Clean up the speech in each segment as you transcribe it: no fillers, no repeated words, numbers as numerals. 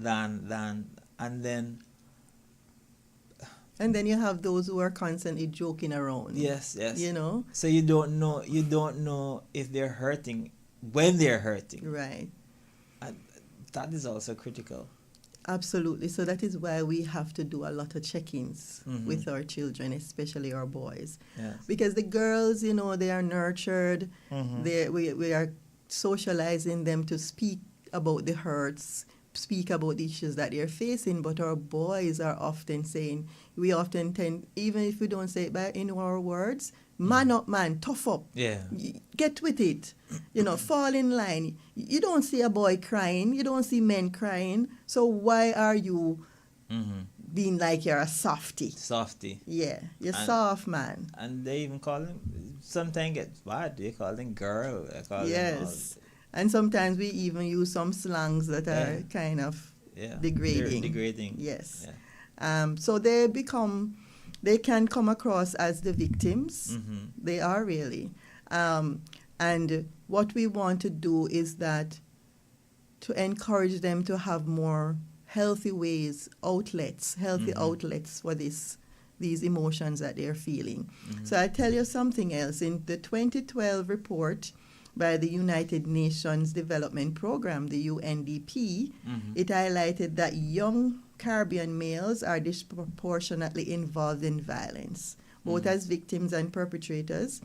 than and then And then you have those who are constantly joking around. yes, You know? so you don't know if they're hurting when they're hurting. Right. And that is also critical. Absolutely. So that is why we have to do a lot of check-ins with our children, especially our boys. Yes. Because the girls, they are nurtured. We are socializing them to speak about the hurts, speak about the issues that they're facing. But our boys are often saying, we often tend, even if we don't say it in our words, man up, man, tough up. Yeah. Get with it. Fall in line. You don't see a boy crying. You don't see men crying. So why are you being like you're a softie? Softy. Yeah, you're And- soft, man. And they even call them, sometimes gets bad, they call them girl. They call them Yes. And sometimes we even use some slangs that are kind of all, yeah, degrading. degrading. Yes. Yeah. So they can come across as the victims. They are really. And what we want to do is that to encourage them to have more healthy ways, healthy outlets for these emotions that they're feeling. So I'll tell you something else. In the 2012 report by the United Nations Development Program, the UNDP, it highlighted that young Caribbean males are disproportionately involved in violence, both as victims and perpetrators.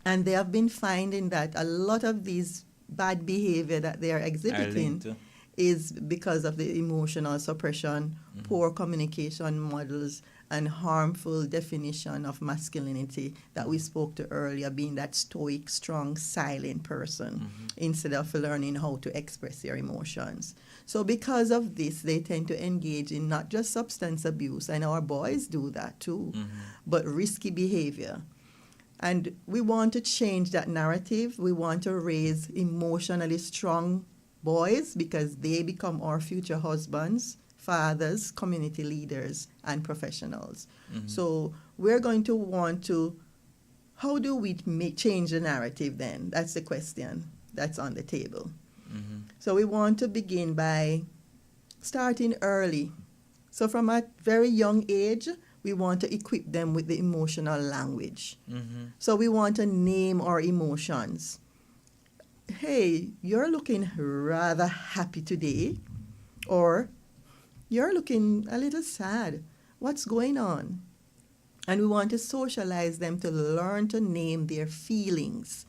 And they have been finding that a lot of these bad behavior that they are exhibiting is because of the emotional suppression, poor communication models, and harmful definition of masculinity that we spoke to earlier, being that stoic, strong, silent person, instead of learning how to express your emotions. So because of this, they tend to engage in not just substance abuse, and our boys do that too, but risky behavior. And we want to change that narrative. We want to raise emotionally strong boys because they become our future husbands, fathers, community leaders, and professionals. So we're going to want to, how do we change the narrative then? That's the question that's on the table. So we want to begin by starting early. So from a very young age, we want to equip them with the emotional language. So we want to name our emotions. Hey, you're looking rather happy today, or you're looking a little sad. What's going on? And we want to socialize them to learn to name their feelings.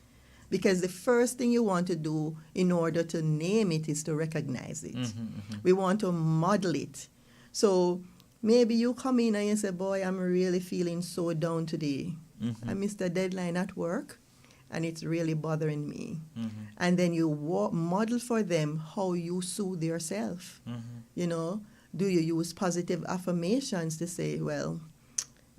Because the first thing you want to do in order to name it is to recognize it. We want to model it. So maybe you come in and you say, boy, I'm really feeling so down today. I missed a deadline at work and it's really bothering me. And then you model for them how you soothe yourself. Do you use positive affirmations to say, well,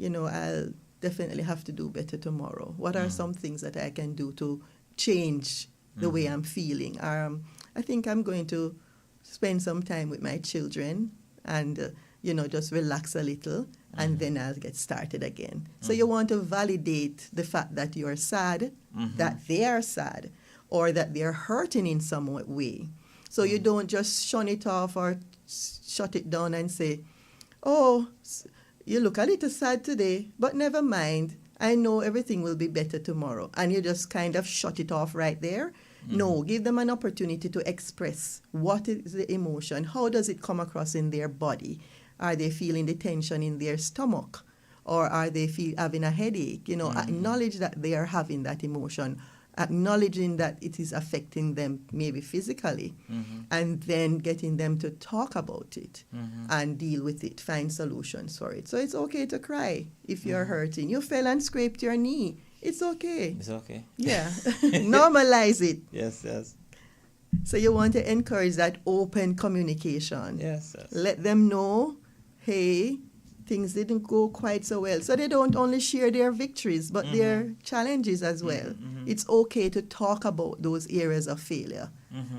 I'll definitely have to do better tomorrow. What are some things that I can do to change the way I'm feeling? I think I'm going to spend some time with my children and, just relax a little, and then I'll get started again. So you want to validate the fact that you're sad, that they are sad, or that they're hurting in some way. So you don't just shun it off or shut it down and say, oh, you look a little sad today, but never mind. I know everything will be better tomorrow. And you just kind of shut it off right there. No, give them an opportunity to express what is the emotion, how does it come across in their body. Are they feeling the tension in their stomach? Or are they having a headache? Acknowledge that they are having that emotion, acknowledging that it is affecting them maybe physically, and then getting them to talk about it and deal with it, find solutions for it. So it's okay to cry if you're hurting. You fell and scraped your knee. It's okay. It's okay. Yeah. Normalize it. Yes. So you want to encourage that open communication. Yes. Let them know, hey, things didn't go quite so well. So they don't only share their victories, but their challenges as well. It's okay to talk about those areas of failure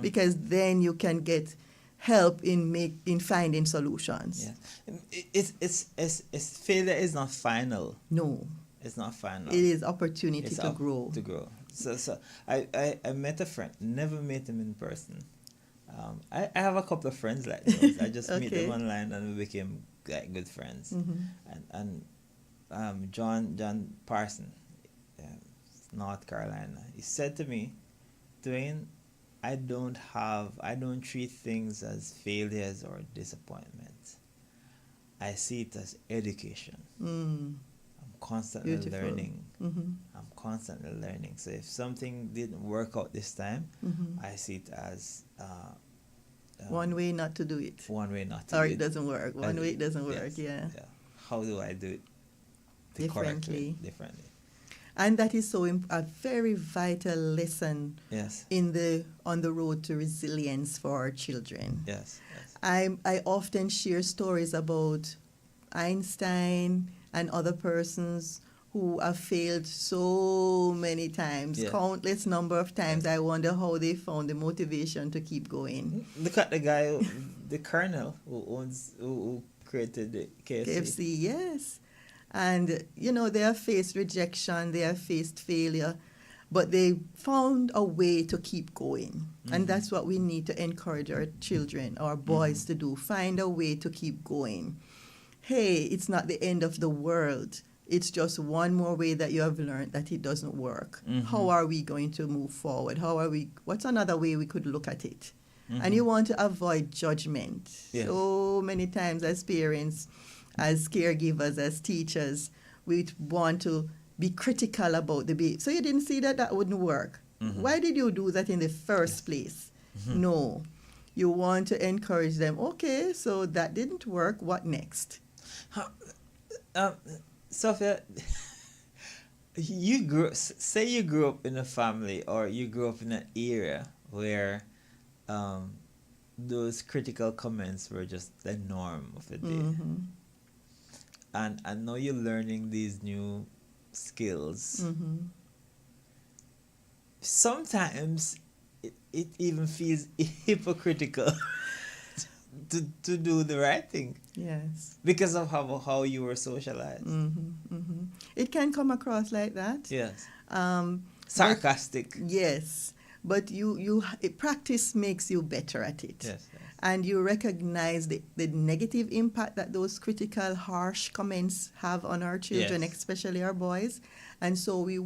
because then you can get help in finding solutions. Yeah. It's failure is not final. No. It's not final. It is opportunity to grow. To grow. So I met a friend, never met him in person. I have a couple of friends like those. I just meet them Okay. online and we became like good friends. Mm-hmm. And John Parson, uh, North Carolina, he said to me, Dwayne, I don't treat things as failures or disappointments. I see it as education. Mm. I'm constantly Beautiful. learning. Mm-hmm. I'm constantly learning. So if something didn't work out this time, Mm-hmm. I see it as One way not to do it. one way not to Or do it doesn't work. One way it doesn't work, yes, yeah. How do I do it the correct way? Differently. And that is so a very vital lesson Yes. on the road to resilience for our children. Yes. Yes. I often share stories about Einstein and other persons who have failed so many times, Yeah. countless number of times. Yes. I wonder how they found the motivation to keep going. Look at the guy, the colonel who created the KFC. KFC, yes. And, you know, they have faced rejection, they have faced failure, but they found a way to keep going. Mm-hmm. And that's what we need to encourage our children, our boys Mm-hmm. to do. Find a way to keep going. Hey, it's not the end of the world. It's just one more way that you have learned that it doesn't work. Mm-hmm. How are we going to move forward? What's another way we could look at it? Mm-hmm. And you want to avoid judgment. Yes. So many times as parents, as caregivers, as teachers, we want to be critical about the baby. So you didn't see that wouldn't work. Mm-hmm. Why did you do that in the first place? Mm-hmm. No. You want to encourage them. Okay, so that didn't work. What next? Sophia, say you grew up in a family or you grew up in an area where those critical comments were just the norm of the day. Mm-hmm. And now you're learning these new skills. Mm-hmm. Sometimes it even feels hypocritical to do the right thing Yes. because of how you were socialized. Mm-hmm. Mm-hmm. It can come across like that. Yes. But- Sarcastic. yes. But practice makes you better at it. Yes. And you recognize the negative impact that those critical, harsh comments have on our children, Yes. especially our boys. And so we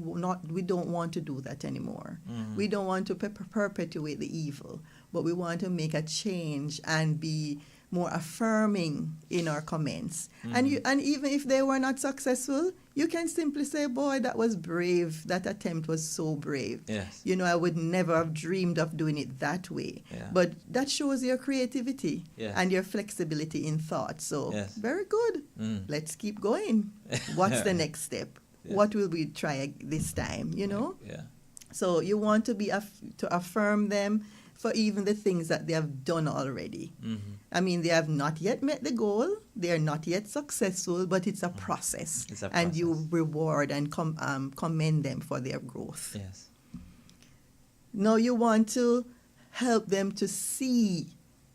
don't want to do that anymore. Mhm. We don't want to perpetuate the evil, but we want to make a change and be more affirming in our comments. And even if they were not successful, you can simply say, boy, that was brave. That attempt was so brave. Yes. You know, I would never have dreamed of doing it that way. Yeah. But that shows your creativity Yes. and your flexibility in thought. So, Yes. very good. Mm. Let's keep going. What's the next step? Yeah. What will we try this time, you know? Yeah. So you want to to affirm them for even the things that they have done already. Mm-hmm. I mean, they have not yet met the goal. They are not yet successful, but it's a process. It's a And you process. reward and commend them for their growth. Yes. Now you want to help them to see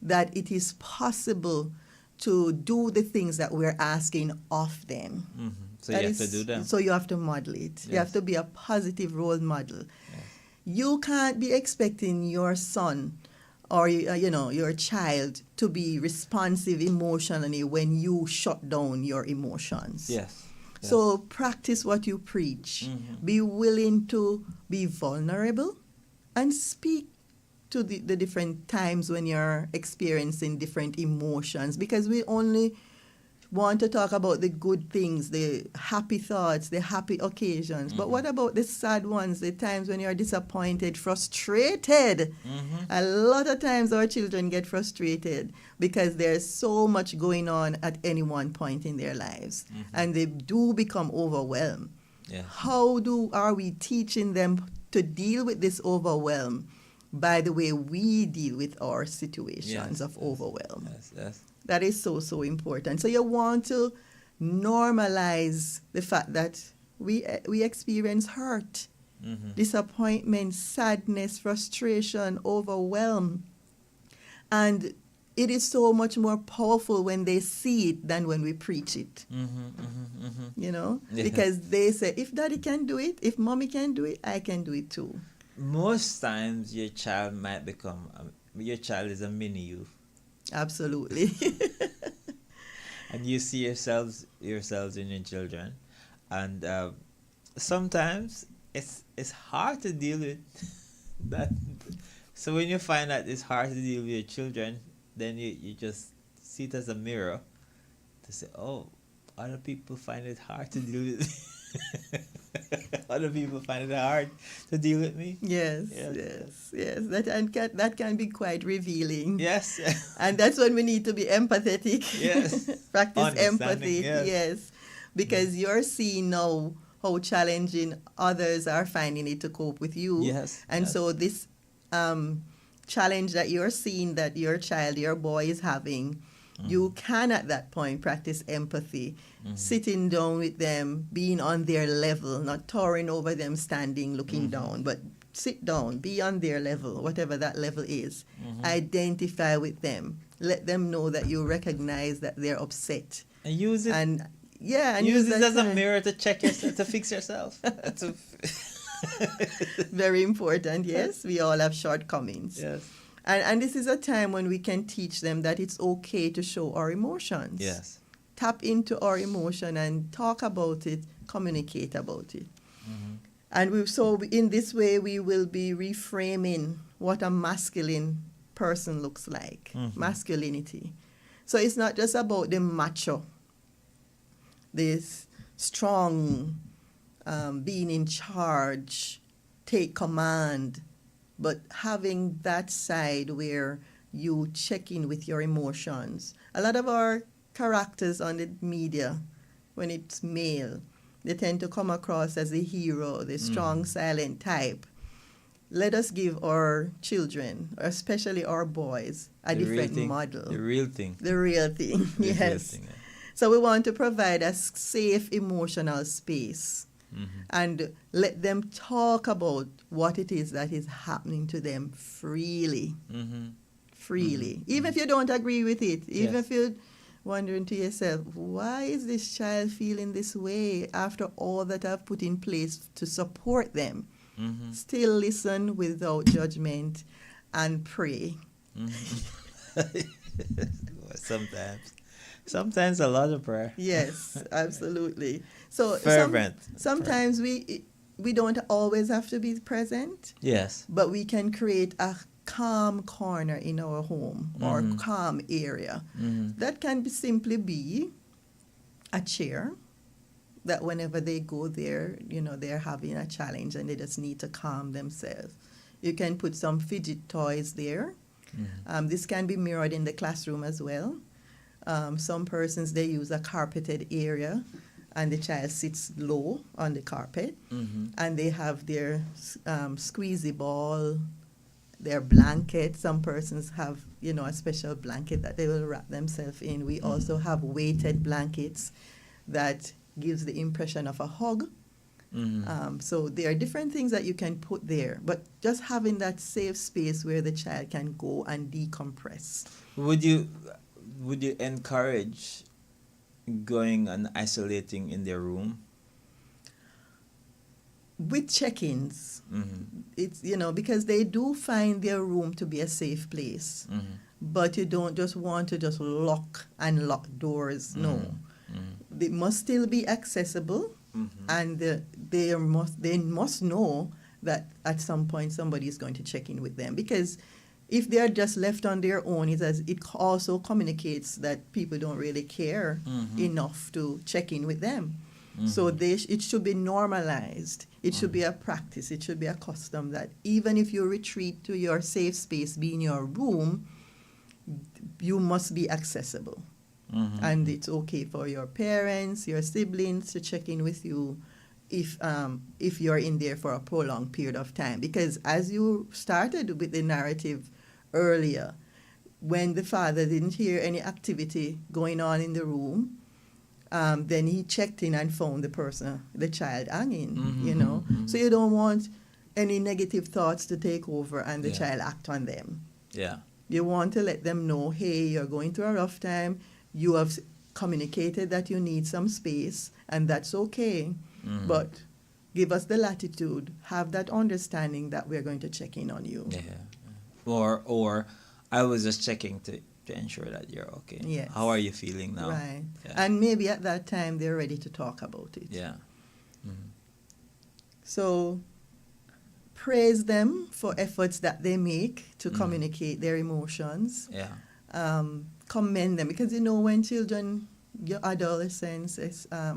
that it is possible to do the things that we're asking of them. Mm-hmm. So That you have is- to do them. So you have to model it. You have Yes. to be a positive role model. Yes. You can't be expecting your son or your child to be responsive emotionally when you shut down your emotions. Yes. Yes. So practice what you preach. Mhm. Be willing to be vulnerable and speak to the different times when you're experiencing different emotions, because we only want to talk about the good things, the happy thoughts, the happy occasions. But what about the sad ones, the times when you're disappointed, frustrated? Mhm. A lot of times our children get frustrated because there's so much going on at any one point in their lives, and they do become overwhelmed. Yes. How are we teaching them to deal with this overwhelm by the way we deal with our situations Yes, of overwhelm? Yes. Yes. That is so, so important. So you want to normalize the fact that we experience hurt, Mm-hmm. disappointment, sadness, frustration, overwhelm. And it is so much more powerful when they see it than when we preach it, Mm-hmm. Mm-hmm. Mm-hmm. you know? Yeah. Because they say, if daddy can do it, if mommy can do it, I can do it too. Most times your child might become your child is a mini you, Absolutely. and you see yourselves in your children, and sometimes it's hard to deal with that. So when you find that it's hard to deal with your children, then you just see it as a mirror to say, oh, other people find it hard to deal with. Other people find it hard to deal with me. Yes, Yes. yes, yes. That can be quite revealing. Yes. And that's when we need to be empathetic. Yes. Practice Understanding, empathy. yes. Yes. Because you're seeing now how challenging others are finding it to cope with you. Yes. And yes. so this challenge that you're seeing that your child, your boy is having, you can at that point practice empathy, sitting down with them, being on their level, not towering over them, standing, looking down, but sit down, be on their level, whatever that level is. Identify with them. Let them know that you recognize that they're upset. And use it. And yeah, and use it that as a time. mirror to check yourself, to fix yourself. Very important, yes. We all have shortcomings. Yes. And this is a time when we can teach them that it's okay to show our emotions. Yes. Tap into our emotion and talk about it, communicate about it. And so in this way, we will be reframing what a masculine person looks like, masculinity. So it's not just about the macho, this strong, being in charge, take command, but having that side where you check in with your emotions. A lot of our characters on the media, when it's male, they tend to come across as the hero, the strong, silent type. Let us give our children, especially our boys, a different model. The real thing. The real thing, The real yes. thing, yeah. So we want to provide a safe emotional space and let them talk about what it is that is happening to them freely. Freely. Even if you don't agree with it, even Yes. if you're wondering to yourself, why is this child feeling this way after all that I've put in place to support them? Still listen without judgment and pray. Sometimes a lot of prayer. Yes, absolutely. So Fervent. sometimes we don't always have to be present, Yes. but we can create a calm corner in our home or calm area. That can simply be a chair that whenever they go there, they're having a challenge and they just need to calm themselves. You can put some fidget toys there. This can be mirrored in the classroom as well. Some persons, they use a carpeted area and the child sits low on the carpet and they have their squeezy ball, their blanket. Some persons have, a special blanket that they will wrap themselves in. We also have weighted blankets that gives the impression of a hug. So there are different things that you can put there, but just having that safe space where the child can go and decompress. Would you encourage going and isolating in their room? With check-ins, it's, because they do find their room to be a safe place, but you don't just want to just lock doors. No. They must still be accessible, and they must know that at some point somebody is going to check in with them. Because if they are just left on their own, it also communicates that people don't really care enough to check in with them. So it should be normalized. It should be a practice. It should be a custom that even if you retreat to your safe space, be in your room, you must be accessible. And it's okay for your parents, your siblings to check in with you if you're in there for a prolonged period of time. Because as you started with the narrative earlier, when the father didn't hear any activity going on in the room, then he checked in and found the child hanging, So you don't want any negative thoughts to take over and the child act on them. Yeah. You want to let them know, hey, you're going through a rough time. You have communicated that you need some space, and that's okay. But give us the latitude, have that understanding that we're going to check in on you. Yeah. Or I was just checking to ensure that you're okay. Yes. How are you feeling now? Right. Yeah. And maybe at that time they're ready to talk about it. Yeah. Mm-hmm. So praise them for efforts that they make to Mm. communicate their emotions. Yeah. Commend them, because when children, your adolescents,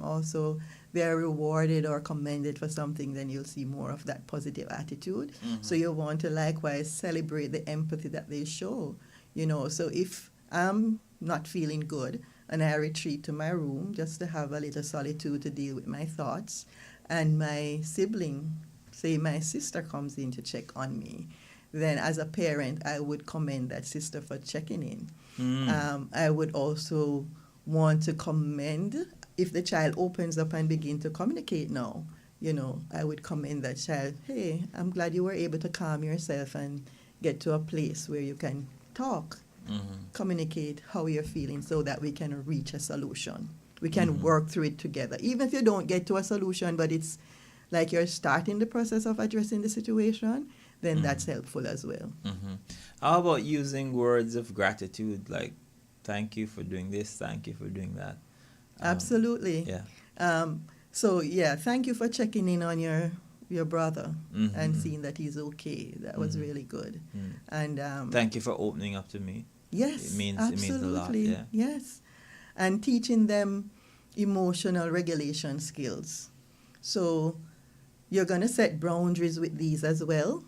also they're rewarded or commended for something, then you'll see more of that positive attitude. Mhm. So you want to likewise celebrate the empathy that they show. So if I'm not feeling good and I retreat to my room just to have a little solitude to deal with my thoughts, and my sibling, say my sister, comes in to check on me, then as a parent, I would commend that sister for checking in. I would also want to commend, if the child opens up and begin to communicate now, I would commend that child. Hey, I'm glad you were able to calm yourself and get to a place where you can talk, communicate how you're feeling, so that we can reach a solution. We can work through it together. Even if you don't get to a solution, but it's like you're starting the process of addressing the situation, then that's helpful as well. How about using words of gratitude, like thank you for doing this, thank you for doing that? Absolutely. Yeah. So thank you for checking in on your brother and seeing that he's okay. That was really good. And thank you for opening up to me. Yes, It means absolutely. a lot. Yeah. Yes, and teaching them emotional regulation skills. So you're going to set boundaries with these as well,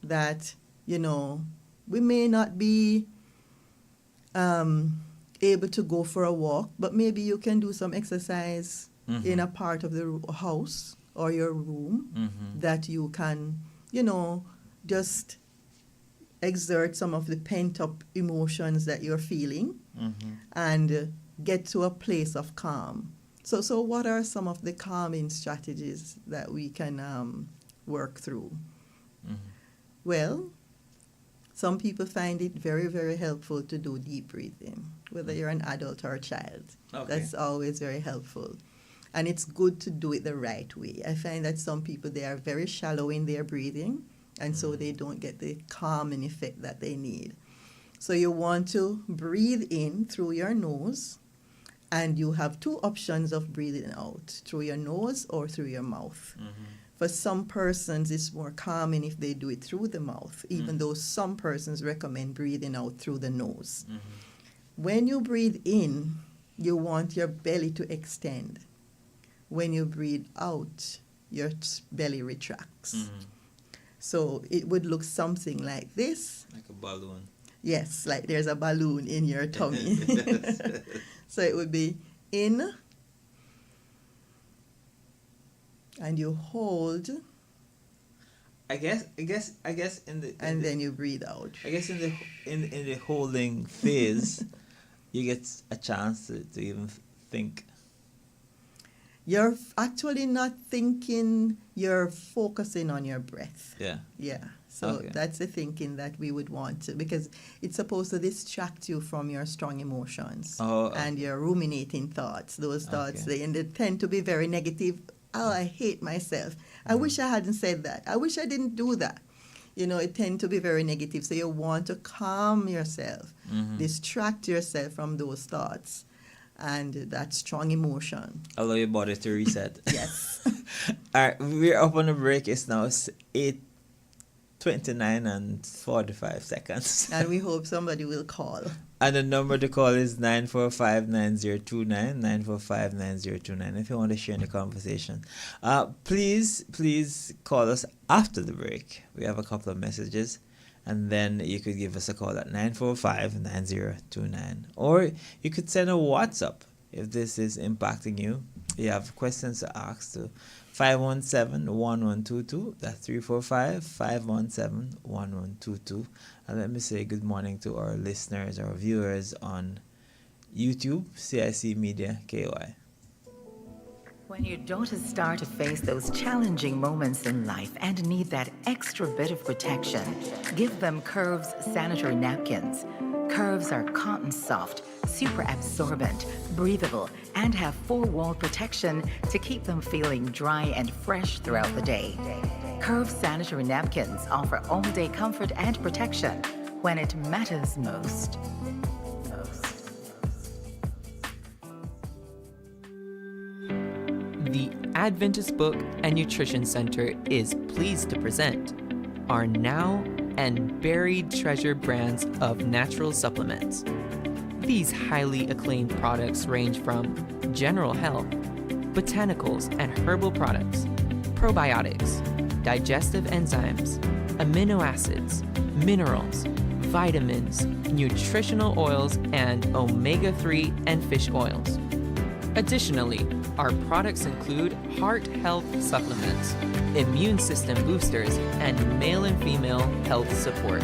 that we may not be able to go for a walk, but maybe you can do some exercise in a part of the house or your room that you can, just exert some of the pent-up emotions that you're feeling and get to a place of calm. So what are some of the calming strategies that we can work through? Well, some people find it very, very helpful to do deep breathing, whether you're an adult or a child. Okay. That's always very helpful. And it's good to do it the right way. I find that some people, they are very shallow in their breathing, and so they don't get the calming effect that they need. So you want to breathe in through your nose, and you have two options of breathing out, through your nose or through your mouth. For some persons, it's more calming if they do it through the mouth, even though some persons recommend breathing out through the nose. When you breathe in, you want your belly to extend. When you breathe out, your belly retracts. So it would look something like this. Like a balloon. Yes, like there's a balloon in your tummy. So it would be in, and you hold, I guess in the and then you breathe out. I guess in the holding phase, you get a chance to even think. You're actually not thinking, you're focusing on your breath. Yeah. Yeah. So Okay. that's the thinking that we would want to, because it's supposed to distract you from your strong emotions and your ruminating thoughts. Those thoughts, they tend to be very negative. Oh, I hate myself. I wish I hadn't said that. I wish I didn't do that. It tend to be very negative. So you want to calm yourself, distract yourself from those thoughts and that strong emotion. Allow your body to reset. Yes. All right, we're up on a break. It's now 8:29 and 45 seconds. And we hope somebody will call. And the number to call is 945-9029, 945-9029, if you want to share in the conversation. Please call us after the break. We have a couple of messages, and then you could give us a call at 945-9029. Or you could send a WhatsApp if this is impacting you. You have questions to ask to 517-1122. That's 345-517-1122. And let me say good morning to our listeners, our viewers on YouTube, CIC Media KY. When your daughters start to face those challenging moments in life and need that extra bit of protection, give them Curves sanitary napkins. Curves are cotton soft, super absorbent, breathable, and have 4-wall protection to keep them feeling dry and fresh throughout the day. Curves sanitary napkins offer all-day comfort and protection. when it matters most. The Adventist Book and Nutrition Center is pleased to present our now and buried treasure brands of natural supplements. These highly acclaimed products range from general health, botanicals and herbal products, probiotics, digestive enzymes, amino acids, minerals, vitamins, nutritional oils, and omega-3 and fish oils. Additionally, our products include heart health supplements, immune system boosters, and male and female health support.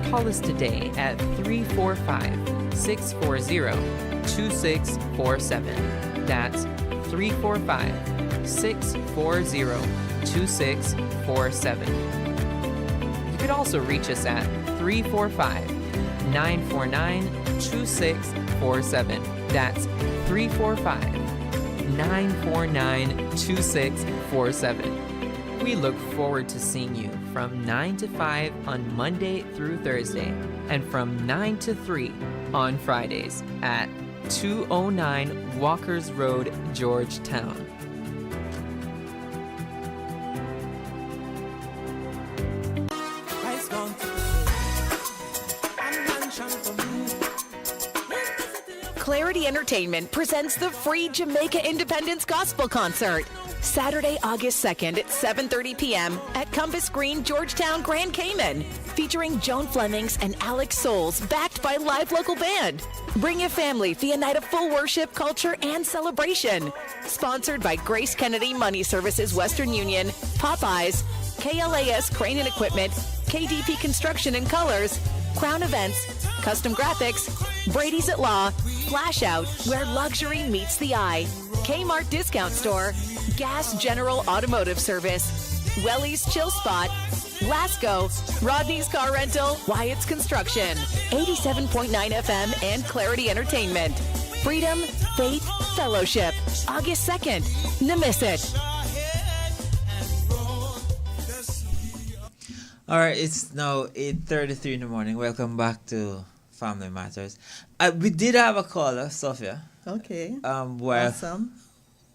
Call us today at 345-640-2647. That's 345-640-2647. You could also reach us at 345-949-2647. That's 345-949-2647. We look forward to seeing you from 9 to 5 on Monday through Thursday and from 9 to 3 on Fridays at 209 Walkers Road, Georgetown. Clarity Entertainment presents the free Jamaica Independence Gospel Concert. Saturday, August 2nd at 7:30 p.m. at Compass Green, Georgetown, Grand Cayman. Featuring Joan Flemings and Alex Souls, backed by live local band. Bring your family for a night of full worship, culture, and celebration. Sponsored by Grace Kennedy Money Services Western Union, Popeyes, KLAS Crane and Equipment, KDP Construction and Colors, Crown Events, Custom Graphics, Brady's at Law, Flash Out, where luxury meets the eye, Kmart Discount Store, Gas General Automotive Service, Welly's Chill Spot, Lasco, Rodney's Car Rental, Wyatt's Construction, 87.9 FM and Clarity Entertainment. Freedom, Faith, Fellowship, August 2nd. No miss it. All right, it's now 8:33 in the morning. Welcome back to Family Matters. We did have a caller, Sophia. Okay. Awesome.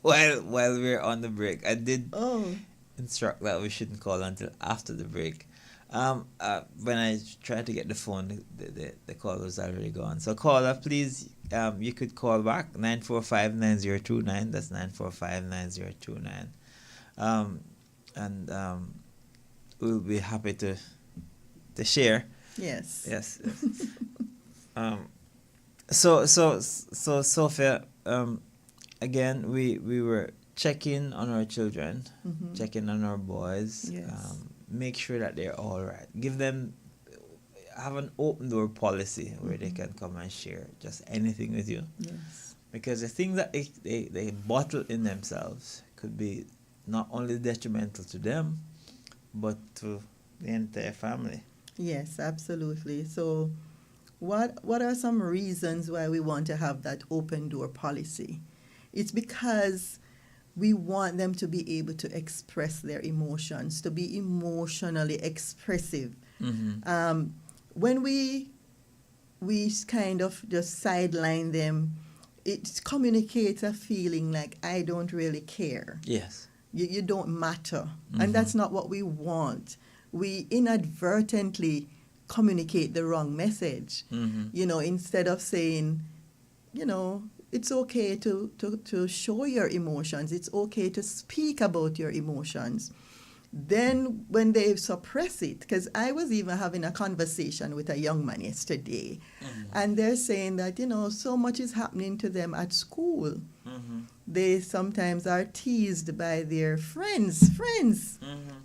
While we're on the break, I did Oh. instruct that we shouldn't call until after the break. When I tried to get the phone, the call was already gone. So caller, please, you could call back 945-9029. That's 945-9029. And we'll be happy to share. Yes. Yes. So Sophia, again, we were checking on our children, checking on our boys. Yes. Make sure that they're all right. Have an open door policy where they can come and share just anything with you. Yes. Because the thing that they bottle in themselves could be not only detrimental to them, but to the entire family. Yes, absolutely. So what are some reasons why we want to have that open door policy? It's because we want them to be able to express their emotions, to be emotionally expressive. When we kind of just sideline them, it communicates a feeling like, I don't really care. Yes. You don't matter. And that's not what we want. We inadvertently communicate the wrong message. You know, instead of saying, you know, it's okay to show your emotions. It's okay to speak about your emotions. Then when they suppress it, because I was even having a conversation with a young man yesterday, and they're saying that, you know, so much is happening to them at school. They sometimes are teased by their friends.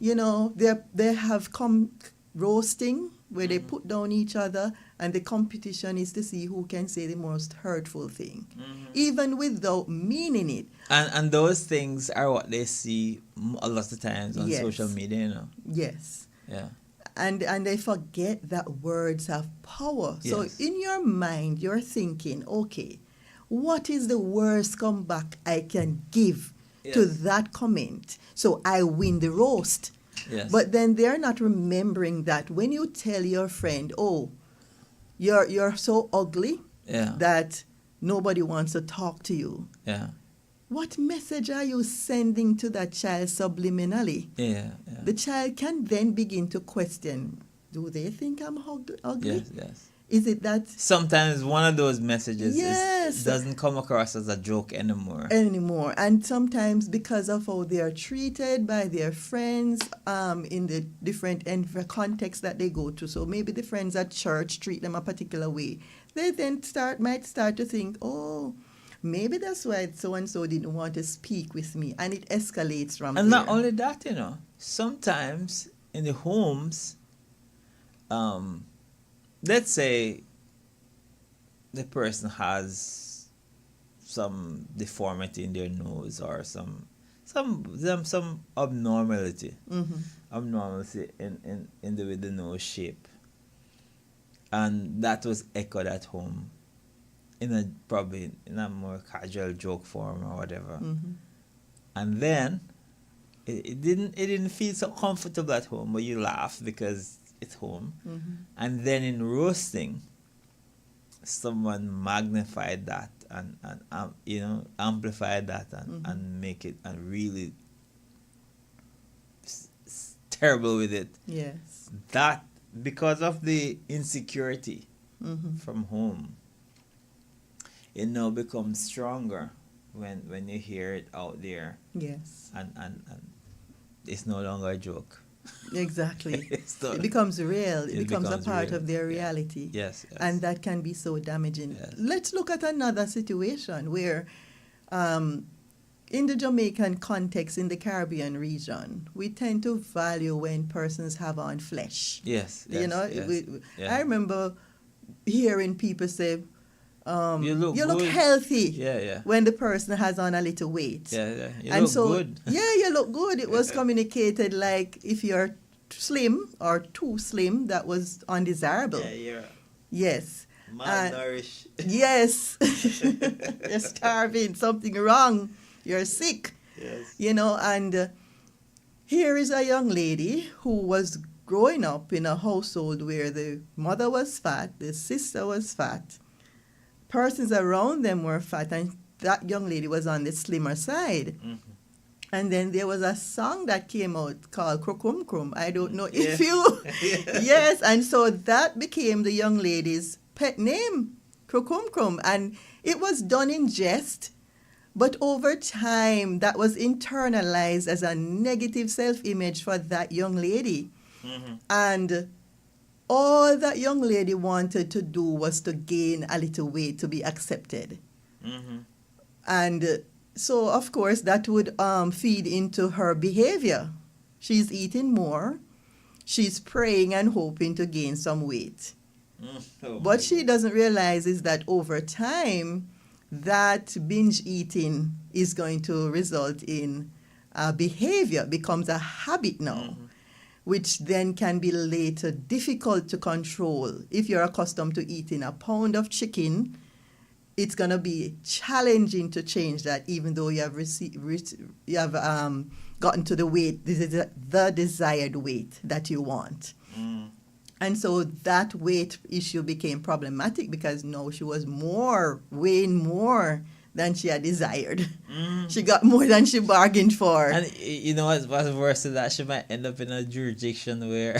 You know, they have come roasting where they put down each other, and the competition is to see who can say the most hurtful thing, even without meaning it. And those things are what they see a lot of times on Yes. social media, you know. Yes. Yeah. And they forget that words have power. So Yes. in your mind, you're thinking, okay, what is the worst comeback I can give to Yes. that comment so I win the roast? Yes. But then they're not remembering that when you tell your friend, oh, you're so ugly Yeah. that nobody wants to talk to you. Yeah. What message are you sending to that child subliminally? Yeah. Yeah. The child can then begin to question, do they think I'm ugly? Yes. Yes. Is it that Sometimes one of those messages Yes. doesn't come across as a joke anymore. anymore? And sometimes because of how they are treated by their friends in the different contexts that they go to. So maybe the friends at church treat them a particular way. They then might start to think, oh, maybe that's why so-and-so didn't want to speak with me. And it escalates from And there. not only that, sometimes in the homes, let's say the person has some deformity in their nose or some abnormality, abnormality in the with the nose shape, and that was echoed at home probably in a more casual joke form or whatever, and then it didn't feel so comfortable at home, but you laugh because it's home. And then in roasting, someone magnified that and amplified that and make it and really terrible with it. Yes. That because of the insecurity from home, it now becomes stronger when you hear it out there, Yes. and it's no longer a joke. Exactly. So It becomes real. It it becomes a becomes part real. of their Yeah. reality. Yes, yes. And that can be so damaging. Yes. Let's look at another situation where in the Jamaican context, in the Caribbean region, we tend to value when persons have on flesh. Yes, You know, yes, yeah. I remember hearing people say, You look you look good." healthy Yeah, yeah. when the person has on a little weight. Yeah, yeah. You and look so, good. yeah, you look good. It was communicated like if you're slim or too slim, that was undesirable. Yeah, you're Yes. malnourished. Yes. You're starving, something wrong. You're sick. Yes. And here is a young lady who was growing up in a household where the mother was fat, the sister was fat, persons around them were fat, and that young lady was on the slimmer side. And then there was a song that came out called Krokum Krum. I don't know if you... Yes, and so that became the young lady's pet name, Krokum Krum. And it was done in jest, but over time that was internalized as a negative self-image for that young lady. And all that young lady wanted to do was to gain a little weight to be accepted. And so, of course, that would feed into her behavior. She's eating more. She's praying and hoping to gain some weight. What she doesn't realize is that over time, that binge eating is going to result in behavior, becomes a habit now, which then can be later difficult to control. If you're accustomed to eating a pound of chicken, it's going to be challenging to change that, even though you have gotten to the weight, the desired weight that you want. And so that weight issue became problematic because now she was weighing more than she had desired. She got more than she bargained for. And you know what's worse than that? She might end up in a jurisdiction where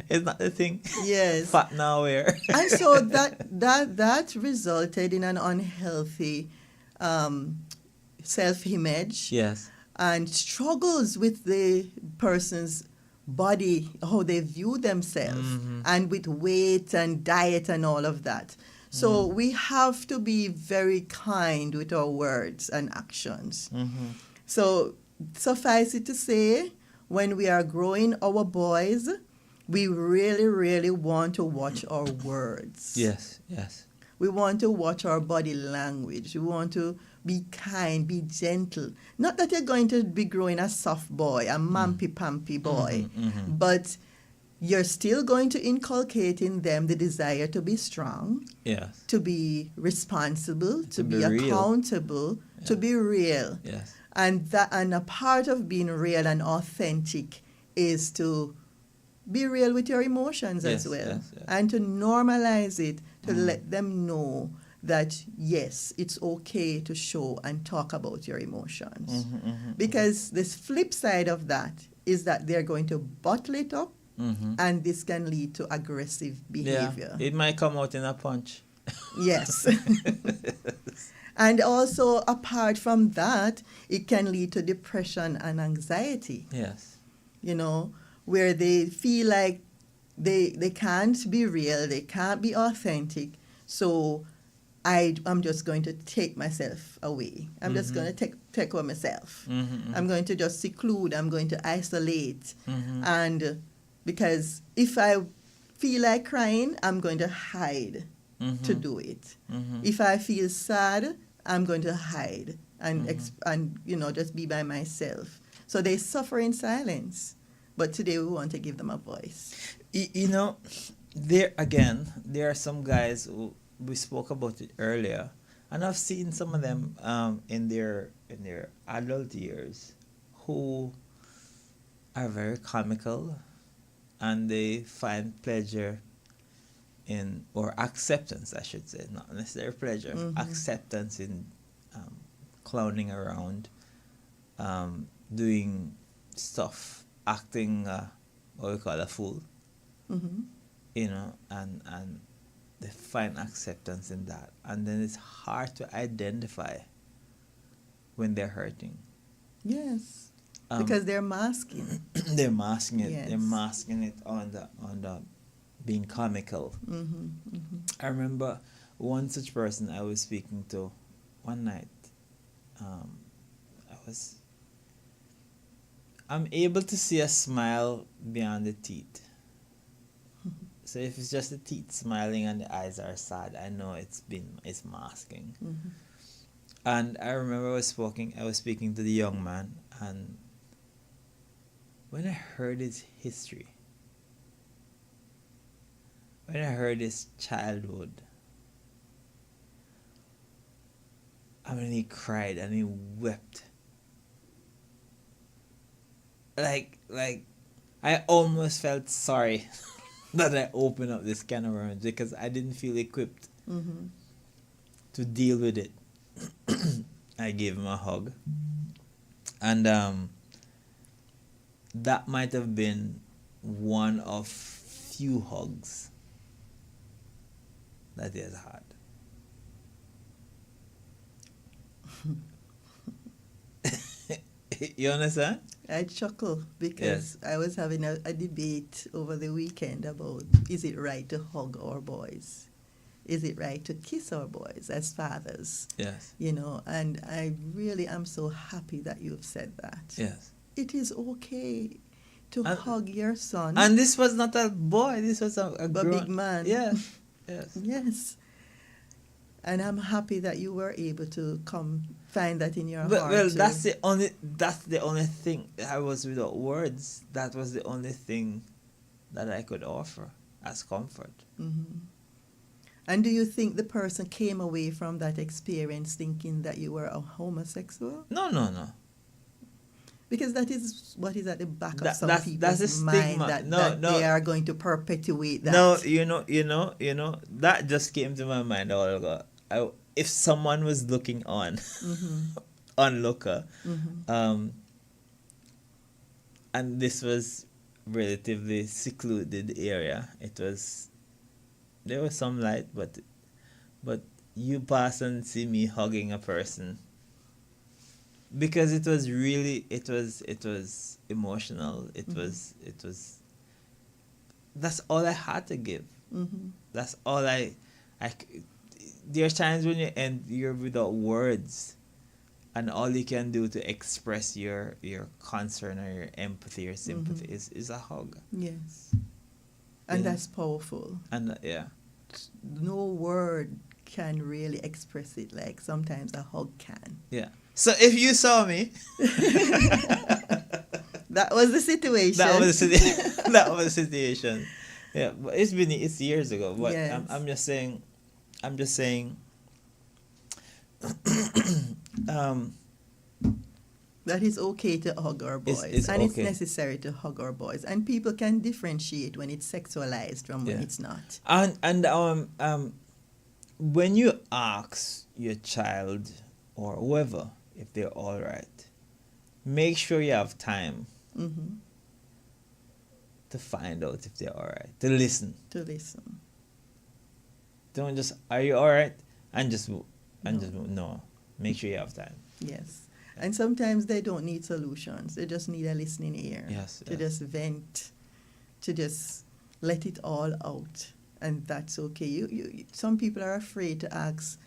it's not the thing. Yes. Fat now where. And so that resulted in an unhealthy self-image. Yes. And struggles with the person's body, how they view themselves, and with weight and diet and all of that. So we have to be very kind with our words and actions. So suffice it to say, when we are growing our boys, we really, really want to watch our words. Yes, yes. We want to watch our body language. We want to be kind, be gentle. Not that you're going to be growing a soft boy, a mampy-pampy boy, but you're still going to inculcate in them the desire to be strong, Yes. to be responsible, to be be real. accountable, to be real. Yes. And a part of being real and authentic is to be real with your emotions Yes, as well, yes. and to normalize it, to let them know that yes, it's okay to show and talk about your emotions. Because this flip side of that is that they're going to bottle it up, and this can lead to aggressive behavior. Yeah, it might come out in a punch. Yes. And also, apart from that, it can lead to depression and anxiety, Yes. you know, where they feel like they can't be real, they can't be authentic. So I'm just going to take myself away. I'm just going to take away myself. I'm going to just seclude. I'm going to isolate. And because if I feel like crying, I'm going to hide to do it. If I feel sad, I'm going to hide and just be by myself. So they suffer in silence. But today we want to give them a voice. There are some guys who we spoke about it earlier, and I've seen some of them in their adult years who are very comical, and they find pleasure in, or acceptance, I should say, not necessarily pleasure, acceptance in clowning around, doing stuff, acting what we call a fool, and they find acceptance in that. And then it's hard to identify when they're hurting. Yes, because they're masking. They're masking it. Yes. They're masking it on the being comical. I remember one such person I was speaking to one night. I'm able to see a smile beyond the teeth. So if it's just the teeth smiling and the eyes are sad, I know it's masking. And I remember I was speaking to the young man, and when I heard his history, when I heard his childhood, I mean, he cried and he wept. Like I almost felt sorry that I opened up this can of worms, because I didn't feel equipped to deal with it. I gave him a hug, and that might have been one of few hugs that he has had. You understand? I chuckle because I was having a debate over the weekend about, is it right to hug our boys? Is it right to kiss our boys as fathers? Yes. And I really am so happy that you've said that. Yes. It is okay to hug your son. And this was not a boy, this was a big man. Yes. Yes. Yes. And I'm happy that you were able to find that in your heart. Well, that's the only thing. I was without words. That was the only thing that I could offer as comfort. And do you think the person came away from that experience thinking that you were a homosexual? No. Because that is what is at the back of That's some a people's mind, stigma. that they are going to perpetuate that. No, that just came to my mind a while ago. If someone was looking on, onlooker, and this was relatively secluded area, there was some light, but you pass and see me hugging a person, because it was emotional. It was that's all I had to give. That's all I there are times when you're without words, and all you can do to express your concern or your empathy or sympathy is a hug. Yes. And that's powerful. And no word can really express it like sometimes a hug can. Yeah. So if you saw me, that was the situation. That was the situation. Yeah, but it's years ago. But yes. I'm just saying. that it's okay to hug our boys. It's and it's okay. necessary to hug our boys. And people can differentiate when it's sexualized from when Yeah. it's not. And when you ask your child or whoever if they're all right, make sure you have time Mm-hmm. to find out if they're all right, to listen. To listen. Don't just, are you all right? And just No. no. Make sure you have time. Yes. And sometimes they don't need solutions. They just need a listening ear. Yes, To yes. just vent, to just let it all out. And that's okay. Some people are afraid to ask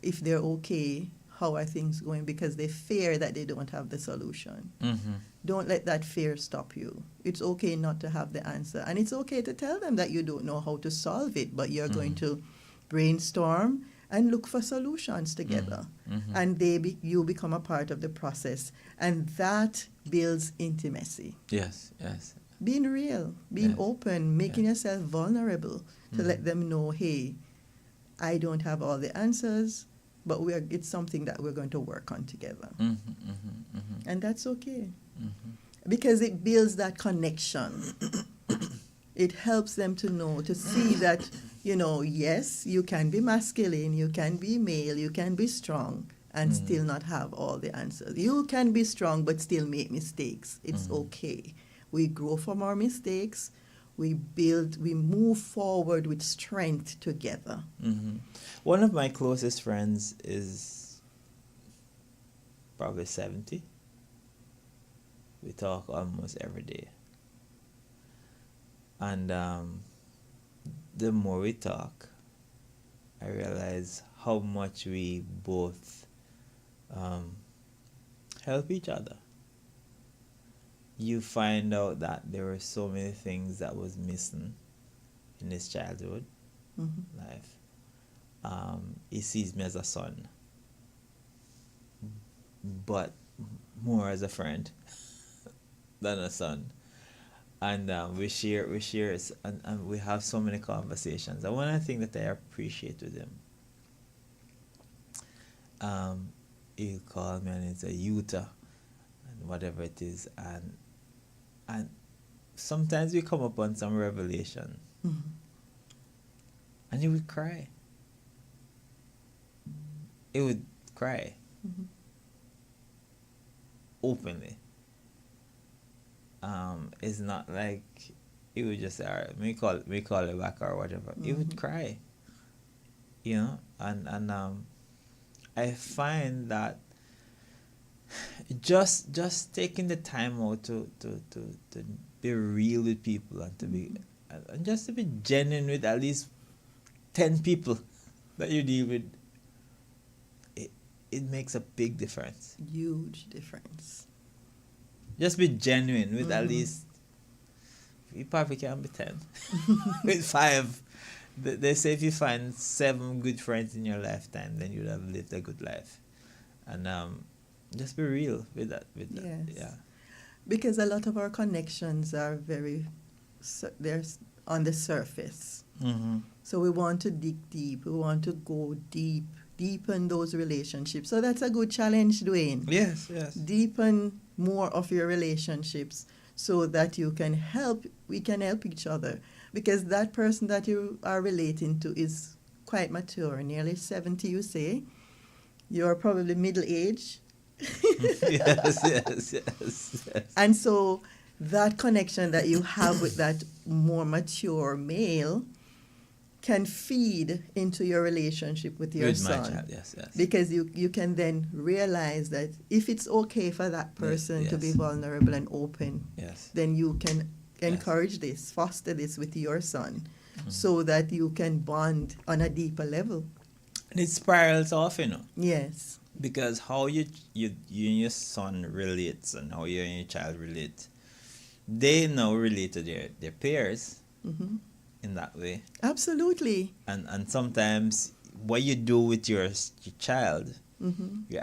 if they're okay, how are things going, because they fear that they don't have the solution. Mm-hmm. Don't let that fear stop you. It's okay not to have the answer. And it's okay to tell them that you don't know how to solve it, but you're going to brainstorm and look for solutions together. Mm-hmm. And you become a part of the process. And that builds intimacy. Yes, yes. Being real, being Yes. open, making yourself vulnerable to let them know, hey, I don't have all the answers, but it's something that we're going to work on together. Mm-hmm, mm-hmm, mm-hmm, And that's okay. mm-hmm. Because it builds that connection. It helps them to know, to see that, yes, you can be masculine, you can be male, you can be strong, and still not have all the answers. You can be strong, but still make mistakes. It's okay. We grow from our mistakes. We move forward with strength together. Mm-hmm. One of my closest friends is probably 70. We talk almost every day. And the more we talk, I realize how much we both help each other. You find out that there were so many things that was missing in his childhood life. He sees me as a son, but more as a friend than a son. And we share, and we have so many conversations. And one of the things that I appreciate with him, he'll call me and it's a Utah, and whatever it is, and sometimes we come upon some revelation, and he would cry. He would cry openly. It's not like he would just say, all right, we call it back or whatever. He would cry, and I find that just taking the time out to be real with people and to be and just to be genuine with at least 10 people that you deal with, it makes a big difference. Huge difference. Just be genuine with at least, you probably can be 10. With 5. They say if you find 7 good friends in your lifetime, then you'd have lived a good life. And just be real with that. Yes. Yeah. Because a lot of our connections are they're on the surface. Mm-hmm. So we want to dig deep. We want to go deepen those relationships. So that's a good challenge, Dwayne. Yes. Deepen more of your relationships so that we can help each other. Because that person that you are relating to is quite mature, nearly 70, you say. You're probably middle-aged. yes. And so that connection that you have with that more mature male can feed into your relationship with your With son. my child, yes. Because you can then realize that if it's okay for that person to be vulnerable and open, Yes. then you can encourage this, foster this with your son, so that you can bond on a deeper level. And it spirals off, Yes. because how you and your son relates and how you and your child relate, they now relate to their peers in that way. Absolutely. And sometimes what you do with your child, you're